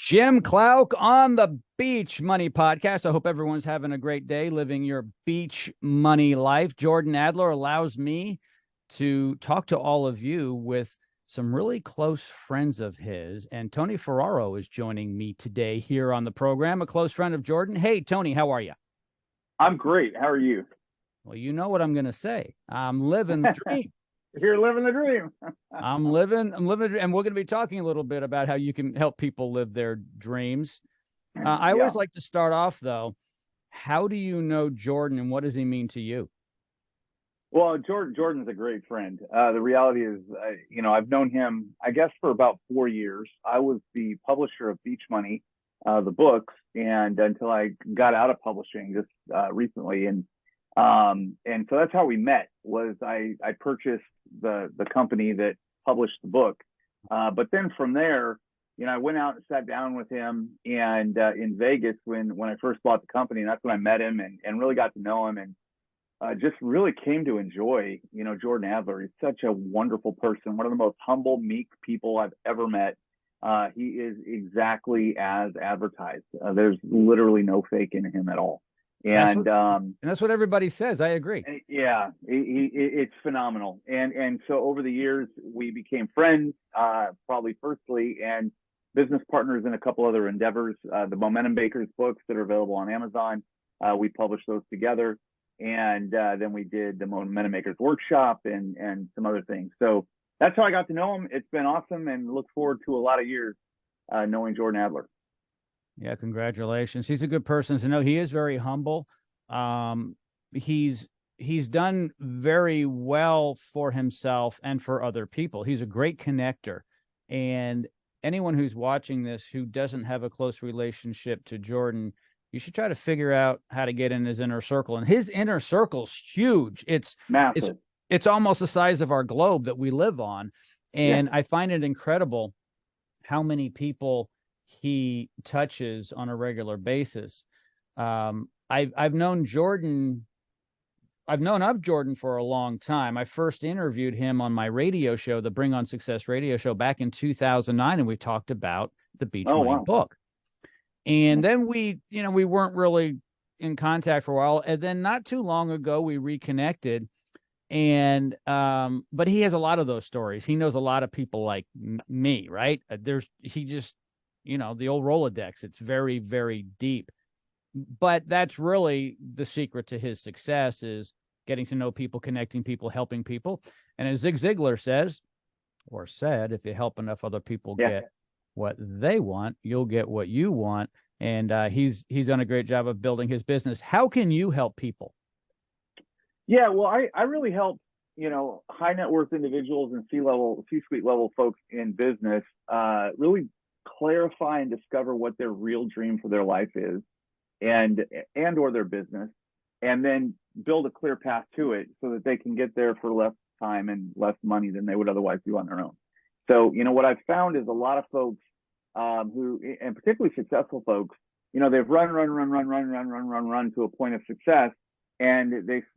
Jim Klauck on the Beach Money Podcast. I hope everyone's having a great day living your beach money life. Jordan Adler allows me to talk to all of you with some really close friends of his. And Tony Ferraro is joining me today here on the program, a close friend of Jordan. Hey, Tony, how are you? I'm great. How are you? Well, you know what I'm going to say. I'm living the dream. You're living the dream. I'm living, and we're going to be talking a little bit about how you can help people live their dreams. I always like to start off, though. How do you know Jordan, and what does he mean to you? Well, Jordan's a great friend. The reality is, I've known him, I guess, for about 4 years. I was the publisher of Beach Money, the books, and until I got out of publishing just recently, and so that's how we met. Was I purchased the company that published the book, but then from there, I went out and sat down with him and in Vegas when I first bought the company, and that's when I met him and really got to know him and just really came to enjoy, Jordan Adler. He's such a wonderful person, one of the most humble, meek people I've ever met. He is exactly as advertised. There's literally no fake in him at all. And that's what everybody says. I agree. Yeah, it's phenomenal. And so over the years, we became friends, probably firstly, and business partners in a couple other endeavors. The Momentum Bakers books that are available on Amazon, we published those together. And then we did the Momentum Makers Workshop and some other things. So that's how I got to know him. It's been awesome, and look forward to a lot of years knowing Jordan Adler. Yeah, congratulations. He's a good person to know. He is very humble. He's done very well for himself and for other people. He's a great connector. And anyone who's watching this who doesn't have a close relationship to Jordan, you should try to figure out how to get in his inner circle. And his inner circle's huge. It's massive. It's almost the size of our globe that we live on. And I find it incredible how many people he touches on a regular basis. I've known Jordan for a long time. I first interviewed him on my radio show, the Bring on Success radio show, back in 2009, and we talked about the Beach Money book. And then we weren't really in contact for a while, and then not too long ago we reconnected. And but he has a lot of those stories. He knows a lot of people like me, right? The old Rolodex, it's very, very deep. But that's really the secret to his success, is getting to know people, connecting people, helping people. And as Zig Ziglar says, or said, if you help enough other people get what they want, you'll get what you want. And he's done a great job of building his business. How can you help people? Yeah, well, I really help, high net worth individuals and C-suite level folks in business really clarify and discover what their real dream for their life is and or their business, and then build a clear path to it so that they can get there for less time and less money than they would otherwise do on their own. So, what I've found is a lot of folks who, and particularly successful folks, they've run to a point of success, and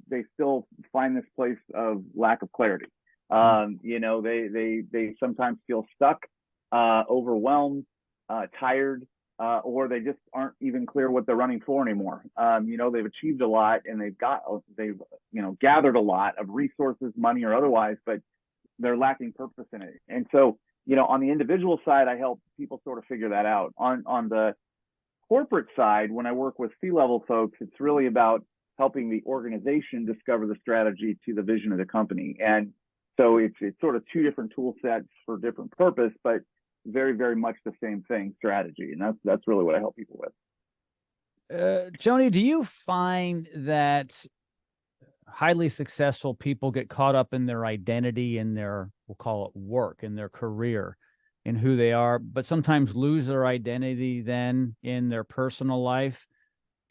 they still find this place of lack of clarity. They sometimes feel stuck, overwhelmed, tired, or they just aren't even clear what they're running for anymore. They've achieved a lot, and they've gathered a lot of resources, money or otherwise, but they're lacking purpose in it. And so, on the individual side, I help people sort of figure that out. On the corporate side, when I work with C-level folks, it's really about helping the organization discover the strategy to the vision of the company. And so it's sort of two different tool sets for different purpose, but very, very much the same thing, strategy. And that's really what I help people with. Tony, do you find that highly successful people get caught up in their identity, in their, we'll call it work, in their career, in who they are, but sometimes lose their identity then in their personal life?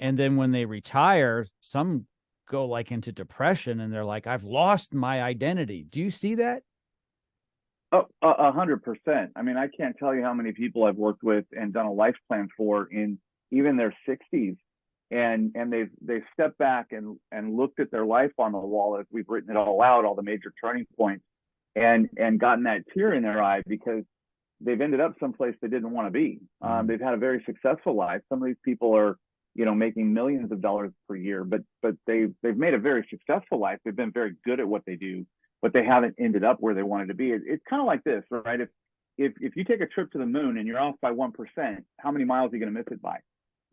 And then when they retire, some go like into depression and they're like, I've lost my identity. Do you see that? Oh, 100%. I mean, I can't tell you how many people I've worked with and done a life plan for in even their 60s. And they've stepped back and looked at their life on the wall as we've written it all out, all the major turning points, and gotten that tear in their eye because they've ended up someplace they didn't want to be. They've had a very successful life. Some of these people are, making millions of dollars per year, but they've made a very successful life. They've been very good at what they do, but they haven't ended up where they wanted to be. It's kind of like this, right? If you take a trip to the moon and you're off by 1%, how many miles are you going to miss it by?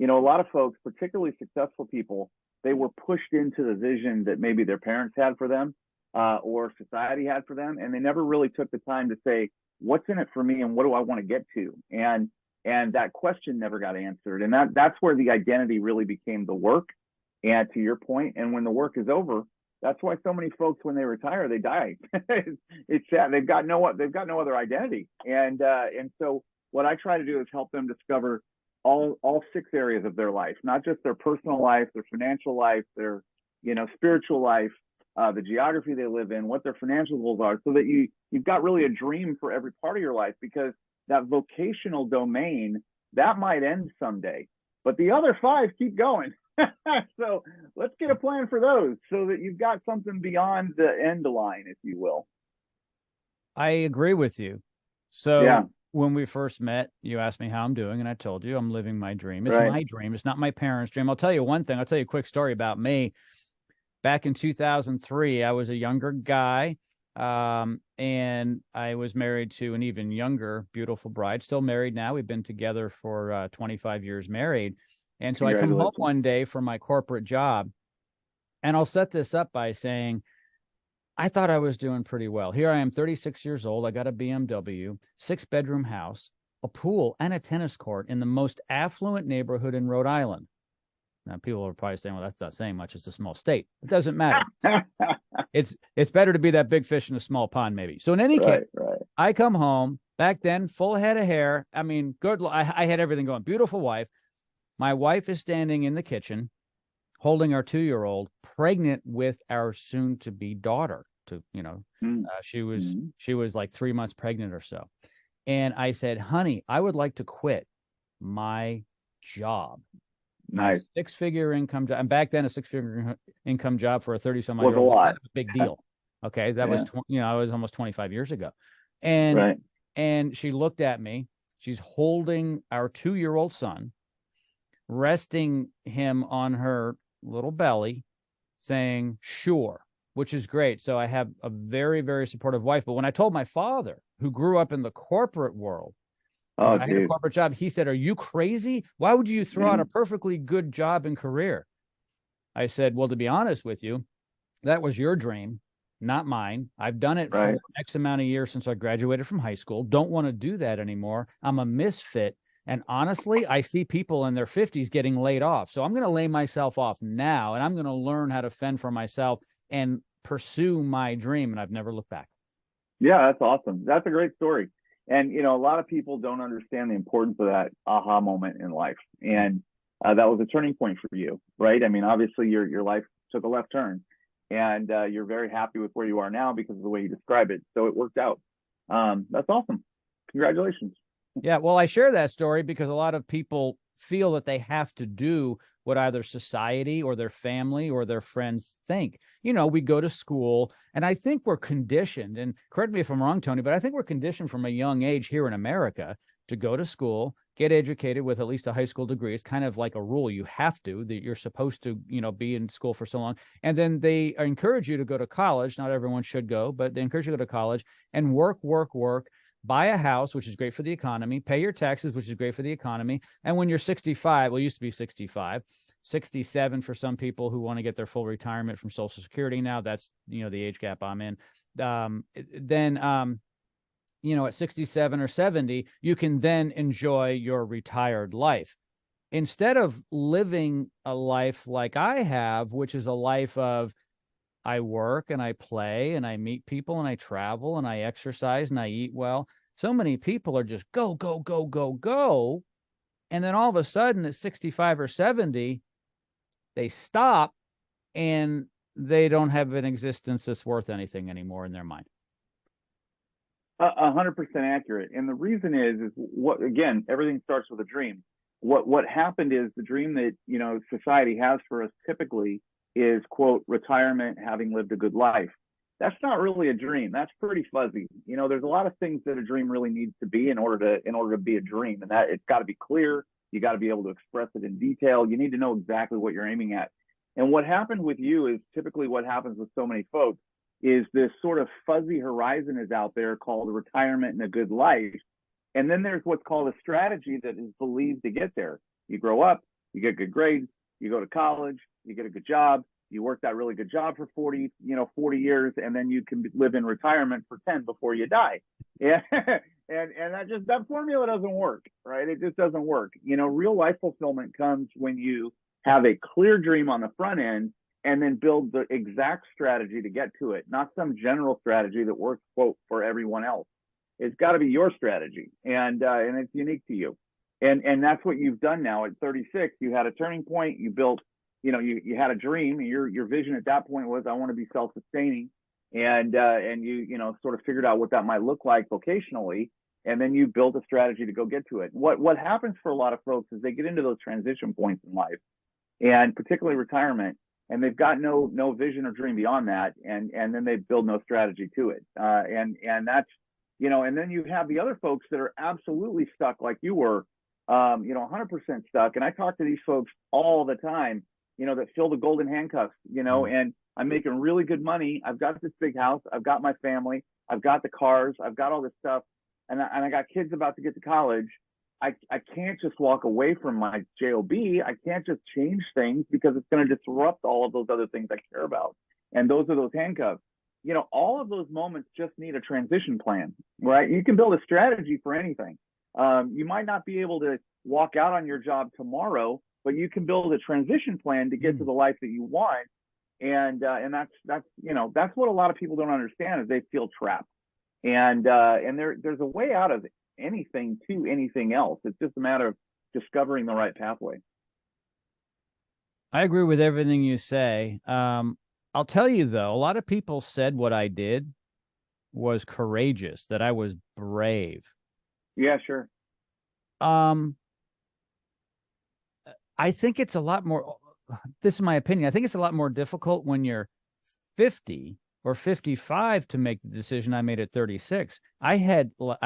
A lot of folks, particularly successful people, they were pushed into the vision that maybe their parents had for them, or society had for them, and they never really took the time to say, what's in it for me and what do I want to get to? And that question never got answered. And that's where the identity really became the work. And to your point, and when the work is over, that's why so many folks, when they retire, they die. It's sad. They've got no other identity. And so what I try to do is help them discover all 6 areas of their life, not just their personal life, their financial life, their spiritual life, the geography they live in, what their financial goals are, so that you've got really a dream for every part of your life, because that vocational domain, that might end someday, but the other 5 keep going. So let's get a plan for those, so that you've got something beyond the end line, if you will. I agree with you. So yeah. When we first met, you asked me how I'm doing, and I told you I'm living my dream. It's Right. my dream. It's not my parents' dream. I'll tell you one thing. I'll tell you a quick story about me. Back in 2003, I was a younger guy, and I was married to an even younger, beautiful bride. Still married now. We've been together for 25 years married. And so I come home one day from my corporate job, and I'll set this up by saying, I thought I was doing pretty well. Here I am, 36 years old. I got a BMW, 6-bedroom house, a pool, and a tennis court in the most affluent neighborhood in Rhode Island. Now, people are probably saying, well, that's not saying much. It's a small state. It doesn't matter. It's better to be that big fish in a small pond, maybe. So in any case, I come home, back then, full head of hair. I mean, good. I had everything going. Beautiful wife. My wife is standing in the kitchen, holding our 2-year-old, pregnant with our soon-to-be daughter. She was like 3 months pregnant or so. And I said, honey, I would like to quit my job. Nice. 6-figure income job. And back then, a 6-figure income job for a 30-some-odd-year-old was kind of a big deal. Okay. That was, I was almost 25 years ago. And she looked at me. She's holding our 2-year-old son, resting him on her little belly, saying, sure, which is great. So I have a very, very supportive wife. But when I told my father, who grew up in the corporate world, I had a corporate job, he said, are you crazy? Why would you throw out a perfectly good job and career? I said, well, to be honest with you, that was your dream, not mine. I've done it for X amount of years since I graduated from high school. Don't want to do that anymore. I'm a misfit. And honestly, I see people in their 50s getting laid off. So I'm going to lay myself off now, and I'm going to learn how to fend for myself and pursue my dream. And I've never looked back. Yeah, that's awesome. That's a great story. And, a lot of people don't understand the importance of that aha moment in life. And that was a turning point for you, right? I mean, obviously your life took a left turn, and you're very happy with where you are now because of the way you describe it. So it worked out. That's awesome. Congratulations. Yeah, well, I share that story because a lot of people feel that they have to do what either society or their family or their friends think. We go to school, and I think we're conditioned, and correct me if I'm wrong, Tony, but I think we're conditioned from a young age here in America to go to school, get educated with at least a high school degree. It's kind of like a rule. You have to, that you're supposed to, be in school for so long. And then they encourage you to go to college. Not everyone should go, but they encourage you to go to college and work, buy a house, which is great for the economy, pay your taxes, which is great for the economy. And when you're 65, well, it used to be 65, 67 for some people who want to get their full retirement from Social Security. Now that's, the age gap I'm in. Then at 67 or 70, you can then enjoy your retired life. Instead of living a life like I have, which is a life of I work and I play and I meet people and I travel and I exercise and I eat well. So many people are just go, go, go, go, go. And then all of a sudden at 65 or 70, they stop and they don't have an existence that's worth anything anymore in their mind. 100% accurate. And the reason is what, again, everything starts with a dream. What happened is the dream that, society has for us typically is, quote, retirement, having lived a good life. that's not really a dream. That's pretty fuzzy. You know, there's a lot of things that a dream really needs to be in order to be a dream, and that it's got to be clear. You got to be able to express it in detail. You need to know exactly what you're aiming at. And what happened with you is typically what happens with so many folks is this sort of fuzzy horizon is out there called retirement and a good life. And then there's what's called a strategy that is believed to get there. You grow up, you get good grades, you go to college, you get a good job, you work that really good job for 40 years, and then you can live in retirement for 10 before you die. Yeah. and that formula doesn't work, right? It just doesn't work. You know, real life fulfillment comes when you have a clear dream on the front end and then build the exact strategy to get to it, not some general strategy that works, quote, for everyone else. It's got to be your strategy, and it's unique to you. And that's what you've done now at 36. You had a turning point. You built, you had a dream. Your vision at that point was, I want to be self-sustaining, and you sort of figured out what that might look like vocationally, and then you built a strategy to go get to it. What happens for a lot of folks is they get into those transition points in life, and particularly retirement, and they've got no vision or dream beyond that, and then they build no strategy to it, and that's, and then you have the other folks that are absolutely stuck like you were, 100% stuck. And I talk to these folks all the time, that fill the golden handcuffs, and I'm making really good money. I've got this big house. I've got my family. I've got the cars. I've got all this stuff. And I got kids about to get to college. I can't just walk away from my job. I can't just change things because it's going to disrupt all of those other things I care about. And those are those handcuffs. All of those moments just need a transition plan, right? You can build a strategy for anything. You might not be able to walk out on your job tomorrow, but you can build a transition plan to get to the life that you want. And that's what a lot of people don't understand, is they feel trapped. And there's a way out of anything to anything else. It's just a matter of discovering the right pathway. I agree with everything you say. I'll tell you, though, a lot of people said what I did was courageous, that I was brave. Yeah, sure. I think it's a lot more, this is my opinion, I think it's a lot more difficult when you're 50 or 55 to make the decision I made at 36. I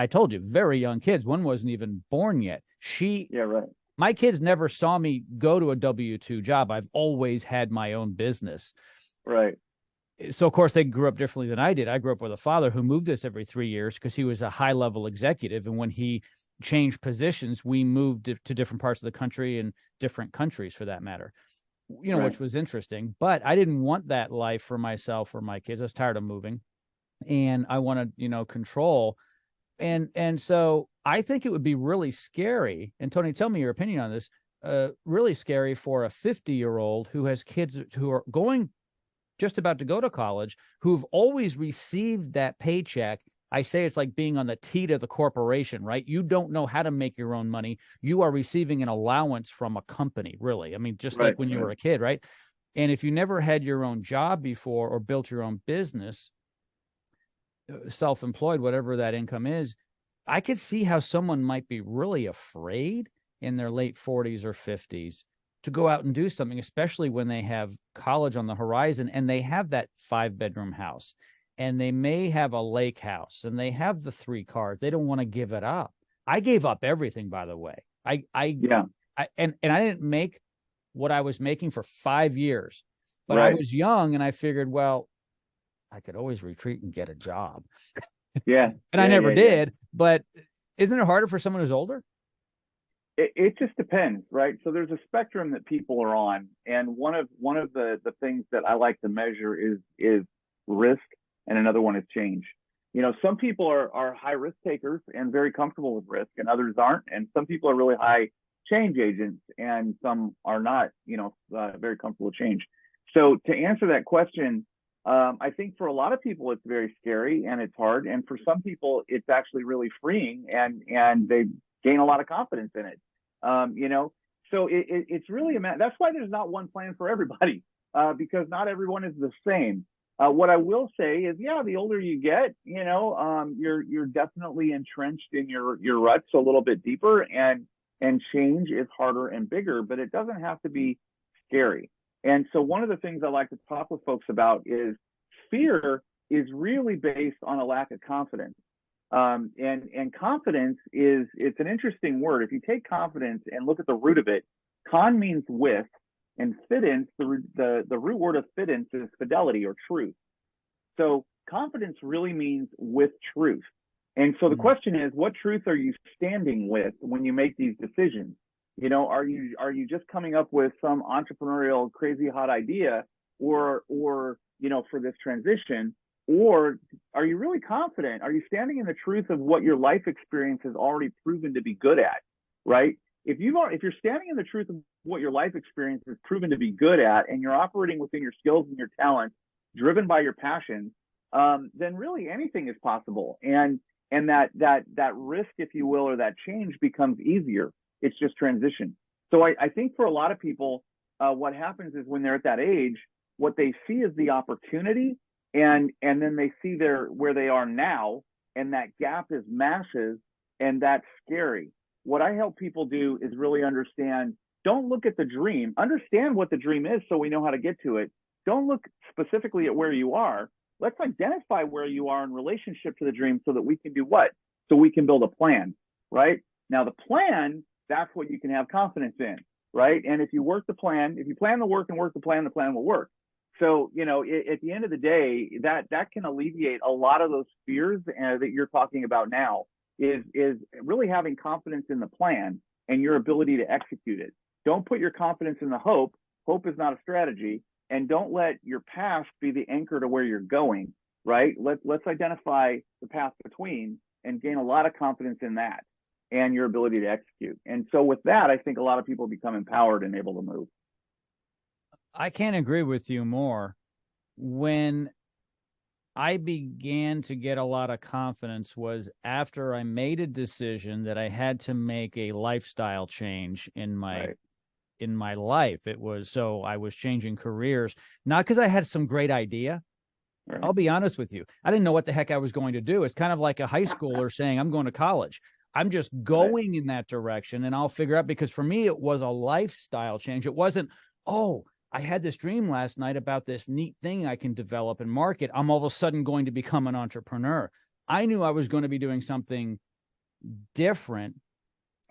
told you, very young kids. One wasn't even born yet. Yeah, right. My kids never saw me go to a W-2 job. I've always had my own business. Right. So, of course, they grew up differently than I did. I grew up with a father who moved us every 3 years because he was a high-level executive. And when he changed positions, we moved to different parts of the country and different countries, for that matter, right. Which was interesting. But I didn't want that life for myself or my kids. I was tired of moving, and I wanted, control. And so I think it would be really scary. And Tony, tell me your opinion on this. Really scary for a 50-year-old who has kids who are just about to go to college, who've always received that paycheck. I say it's like being on the teat of the corporation, right? You don't know how to make your own money. You are receiving an allowance from a company, really. I mean, just like when you were a kid, right? And if you never had your own job before or built your own business, self-employed, whatever that income is, I could see how someone might be really afraid in their late 40s or 50s to go out and do something, especially when they have college on the horizon and they have that 5-bedroom house and they may have a lake house and they have the 3 cars. They don't want to give it up. I gave up everything, by the way. And I didn't make what I was making for 5 years, but I was young and I figured, well, I could always retreat and get a job. Yeah. And I never did, but isn't it harder for someone who's older? It just depends, right? So there's a spectrum that people are on, and one of the things that I like to measure is risk, and another one is change. Some people are high risk takers and very comfortable with risk, and others aren't. And some people are really high change agents, and some are not, very comfortable with change. So to answer that question, I think for a lot of people it's very scary and it's hard, and for some people it's actually really freeing, and they gain a lot of confidence in it. So it's really that's why there's not one plan for everybody, because not everyone is the same. What I will say is, the older you get, you're definitely entrenched in your ruts a little bit deeper, and change is harder and bigger, but it doesn't have to be scary. And so one of the things I like to talk with folks about is fear is really based on a lack of confidence. And confidence it's an interesting word. If you take confidence and look at the root of it, con means with, and fidence, the root word of fidence is fidelity or truth. So confidence really means with truth. And so the question is, what truth are you standing with when you make these decisions? Are you just coming up with some entrepreneurial crazy hot idea, or for this transition, or are you really confident? Are you standing in the truth of what your life experience has already proven to be good at, right? If you're standing in the truth of what your life experience has proven to be good at, and you're operating within your skills and your talents, driven by your passions, then really anything is possible. And that risk, if you will, or that change becomes easier. It's just transition. So I think for a lot of people, what happens is when they're at that age, what they see is the opportunity, and then they see where they are now, and that gap is massive, and that's scary. What I help people do is really understand, don't look at the dream, understand what the dream is so we know how to get to it. Don't look specifically at where you are. Let's identify where you are in relationship to the dream so that we can do what? So we can build a plan, right? Now the plan, that's what you can have confidence in, right? And if you work the plan, if you plan the work and work the plan will work. So, at the end of the day, that can alleviate a lot of those fears that you're talking about now, is really having confidence in the plan and your ability to execute it. Don't put your confidence in the hope. Hope is not a strategy. And don't let your past be the anchor to where you're going, right? Let's identify the path between and gain a lot of confidence in that and your ability to execute. And so with that, I think a lot of people become empowered and able to move. I can't agree with you more. When I began to get a lot of confidence was after I made a decision that I had to make a lifestyle change in my life. It was, so I was changing careers, not because I had some great idea. Right. I'll be honest with you. I didn't know what the heck I was going to do. It's kind of like a high schooler saying, I'm going to college. I'm just going in that direction, and I'll figure out, because for me, it was a lifestyle change. It wasn't, oh, I had this dream last night about this neat thing I can develop and market. I'm all of a sudden going to become an entrepreneur. I knew I was going to be doing something different.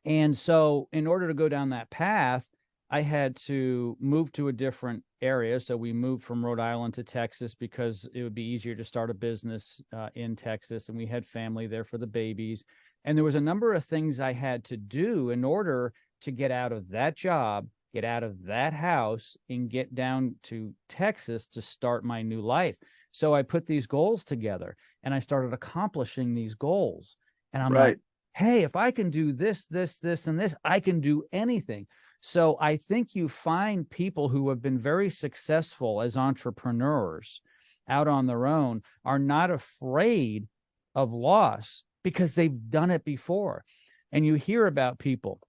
And so in order to go down that path, I had to move to a different area. So we moved from Rhode Island to Texas because it would be easier to start a business in Texas. And we had family there for the babies. And there was a number of things I had to do in order to get out of that job, get out of that house, and get down to Texas to start my new life. So I put these goals together and I started accomplishing these goals. And I'm like, hey, if I can do this, this, this, and this, I can do anything. So I think you find people who have been very successful as entrepreneurs out on their own are not afraid of loss because they've done it before. And you hear about people,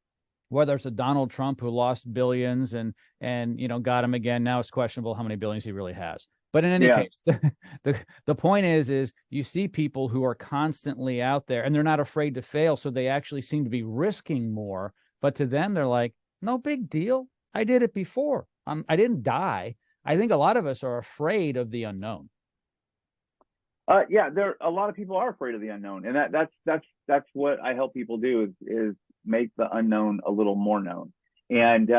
whether it's a Donald Trump who lost billions and got him again. Now it's questionable how many billions he really has. But in any case, the point is you see people who are constantly out there and they're not afraid to fail. So they actually seem to be risking more. But to them, they're like, no big deal. I did it before. I didn't die. I think a lot of us are afraid of the unknown. There a lot of people are afraid of the unknown, and that's what I help people do is make the unknown a little more known, and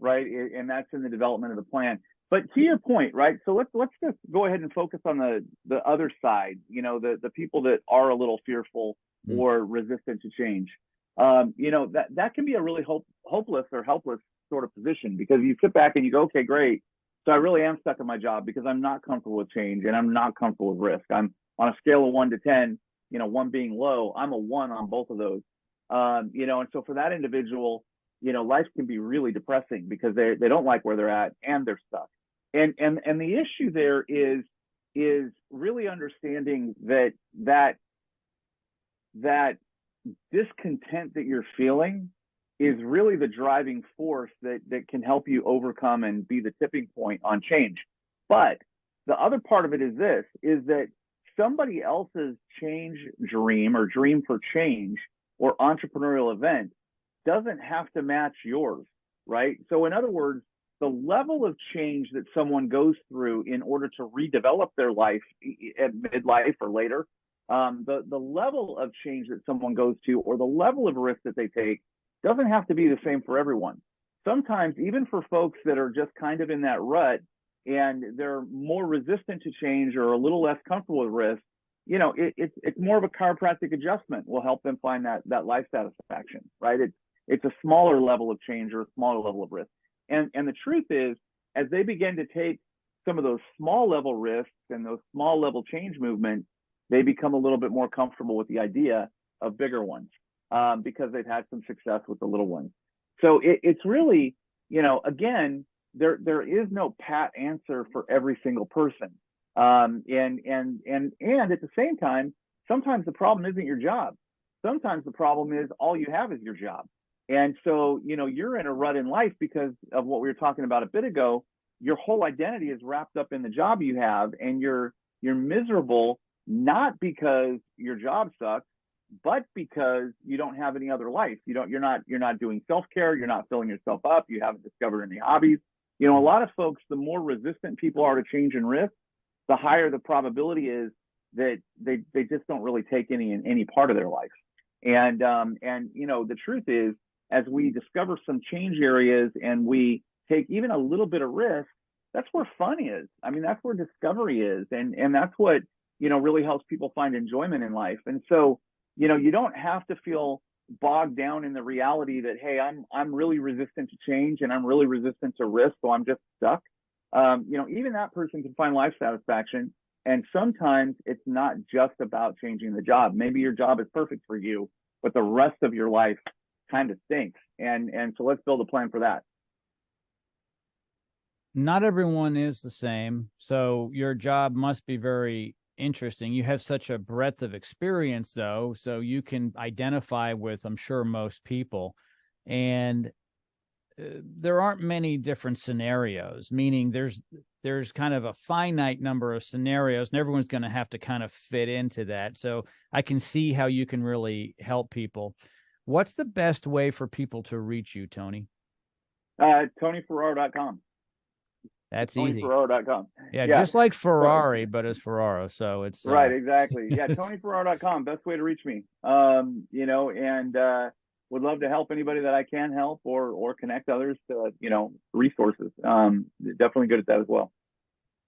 right, and that's in the development of the plan. But to your point, right? So let's just go ahead and focus on the other side. The people that are a little fearful or resistant to change. That can be a really hopeless or helpless sort of position, because you sit back and you go, okay, great. So I really am stuck in my job because I'm not comfortable with change and I'm not comfortable with risk. I'm on a scale of 1 to 10, 1 being low, I'm a 1 on both of those. And so for that individual, life can be really depressing because they don't like where they're at and they're stuck. And the issue there is really understanding that discontent that you're feeling is really the driving force that can help you overcome and be the tipping point on change. But the other part of it is that somebody else's change dream or dream for change or entrepreneurial event doesn't have to match yours, right? So in other words, the level of change that someone goes through in order to redevelop their life at midlife or later, the level of change that someone goes to, or the level of risk that they take, doesn't have to be the same for everyone. Sometimes, even for folks that are just kind of in that rut and they're more resistant to change or a little less comfortable with risk, you know, it's more of a chiropractic adjustment will help them find that life satisfaction, right? It's a smaller level of change or a smaller level of risk. And the truth is, as they begin to take some of those small level risks and those small level change movements, they become a little bit more comfortable with the idea of bigger ones, because they've had some success with the little ones. So it's really, you know, again, there is no pat answer for every single person. And at the same time, sometimes the problem isn't your job. Sometimes the problem is all you have is your job. And so, you know, you're in a rut in life because of what we were talking about a bit ago. Your whole identity is wrapped up in the job you have, and you're miserable, not because your job sucks, but because you don't have any other life. You're not doing self-care. You're not filling yourself up. You haven't discovered any hobbies. You know, a lot of folks, the more resistant people are to change and risk, the higher the probability is that they just don't really take any part of their life. And you know, the truth is, as we discover some change areas and we take even a little bit of risk, that's where fun is. I mean, that's where discovery is. And that's what, you know, really helps people find enjoyment in life. And so, you know, you don't have to feel bogged down in the reality that, hey, I'm really resistant to change and I'm really resistant to risk, so I'm just stuck. You know, even that person can find life satisfaction. And sometimes it's not just about changing the job. Maybe your job is perfect for you, but the rest of your life kind of stinks. And so let's build a plan for that. Not everyone is the same. So your job must be very interesting. You have such a breadth of experience, though, so you can identify with, I'm sure, most people. And there aren't many different scenarios, meaning there's kind of a finite number of scenarios, and everyone's going to have to kind of fit into that. So I can see how you can really help people. What's the best way for people to reach you, Tony? TonyFerraro.com. That's easy. TonyFerraro.com. Yeah, just like Ferrari, but as Ferraro. So it's right, exactly. Yeah, TonyFerraro.com. Best way to reach me. You know, and would love to help anybody that I can help, or connect others to, you know, resources. Definitely good at that as well.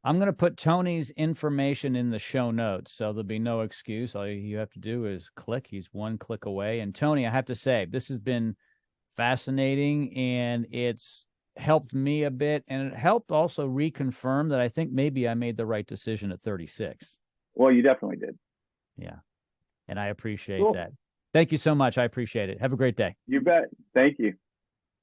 I'm going to put Tony's information in the show notes, so there'll be no excuse. All you have to do is click. He's one click away. And Tony, I have to say, this has been fascinating, and it's helped me a bit, and it helped also reconfirm that I think maybe I made the right decision at 36. Well, you definitely did. Yeah. And I appreciate that. Thank you so much. I appreciate it. Have a great day. You bet. Thank you.